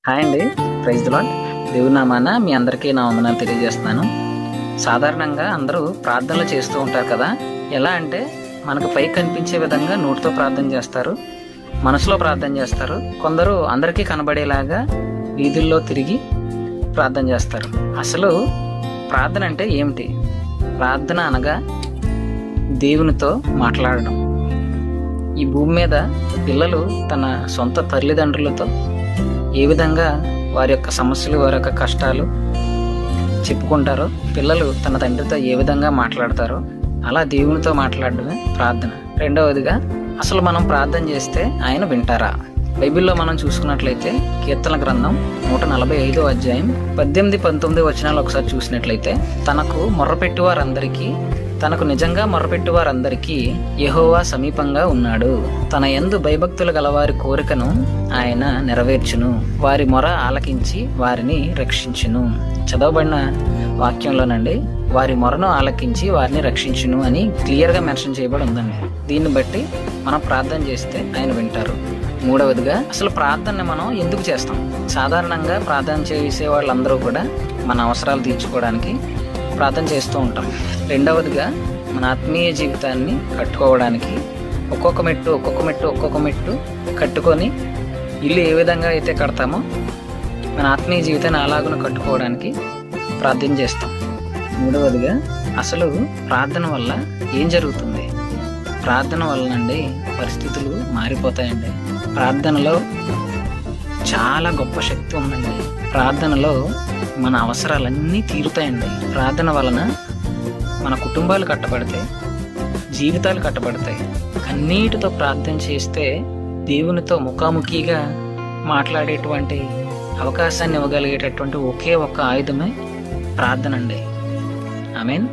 Hi అండి. Praise the Lord. దేవుని నామాన మీ అందరికీ నా వందనాలు తెలియజేస్తున్నాను. సాధారణంగా అందరూ ప్రార్థనలు చేస్తూ ఉంటారు కదా. ఎలా అంటే మనకు పైకి కనిపించే విధంగా నోటితో ప్రార్థన చేస్తారు, మనసులో ప్రార్థన చేస్తారు. కొందరు అందరికీ కనబడేలాగా వీధుల్లో తిరిగి ప్రార్థన చేస్తారు. అసలు ప్రార్థన అంటే ఏమిటి? ప్రార్థన అనగా దేవునితో మాట్లాడడం. ఈ భూమి మీద పిల్లలు తన సొంత తల్లిదండ్రులతో ఏ విధంగా వారి యొక్క సమస్యలు, వారి యొక్క కష్టాలు చెప్పుకుంటారో, పిల్లలు తన తండ్రితో ఏ విధంగా మాట్లాడతారో అలా దేవునితో మాట్లాడడమే ప్రార్థన. రెండవదిగా, అసలు మనం ప్రార్థన చేస్తే ఆయన వింటారా? బైబిల్లో మనం చూసుకున్నట్లయితే కీర్తన గ్రంథం 145 అధ్యాయం 18-19 వచనాలు ఒకసారి చూసినట్లయితే, తనకు మొర్రపెట్టు వారందరికీ, తనకు నిజంగా మొర్రపెట్టు వారందరికీ యెహోవా సమీపంగా ఉన్నాడు. తన యందు భయభక్తులు గలవారి కోరికను ఆయన నెరవేర్చును. వారి మొర ఆలకించి వారిని రక్షించును. చదవబడిన వాక్యంలోనండి వారి మొరను ఆలకించి వారిని రక్షించును అని క్లియర్గా మెన్షన్ చేయబడి ఉందండి. దీన్ని బట్టి మనం ప్రార్థన చేస్తే ఆయన వింటారు. మూడవదిగా, అసలు ప్రార్థనని మనం ఎందుకు చేస్తాం? సాధారణంగా ప్రార్థన చేసే వాళ్ళందరూ కూడా మన అవసరాలు తీర్చుకోవడానికి ప్రార్థన చేస్తూ ఉంటాం. రెండవదిగా, మన ఆత్మీయ జీవితాన్ని కట్టుకోవడానికి ఒక్కొక్క మెట్టు కట్టుకొని ఇల్లు ఏ విధంగా అయితే కడతామో మన ఆత్మీయ జీవితాన్ని అలాగున కట్టుకోవడానికి ప్రార్థన చేస్తాం. మూడవదిగా, అసలు ప్రార్థన వల్ల ఏం జరుగుతుంది? ప్రార్థన వలనండి పరిస్థితులు మారిపోతాయండి. ప్రార్థనలో చాలా గొప్ప శక్తి ఉందండి. ప్రార్థనలో మన అవసరాలన్నీ తీరుతాయండి. ప్రార్థన వలన మన కుటుంబాలు కట్టబడతాయి, జీవితాలు కట్టబడతాయి. అన్నిటితో ప్రార్థన చేస్తే దేవునితో ముఖాముఖిగా మాట్లాడేటువంటి అవకాశాన్ని ఇవ్వగలిగేటటువంటి ఒకే ఒక్క ఆయుధమే ప్రార్థన అండి. ఆమేన్.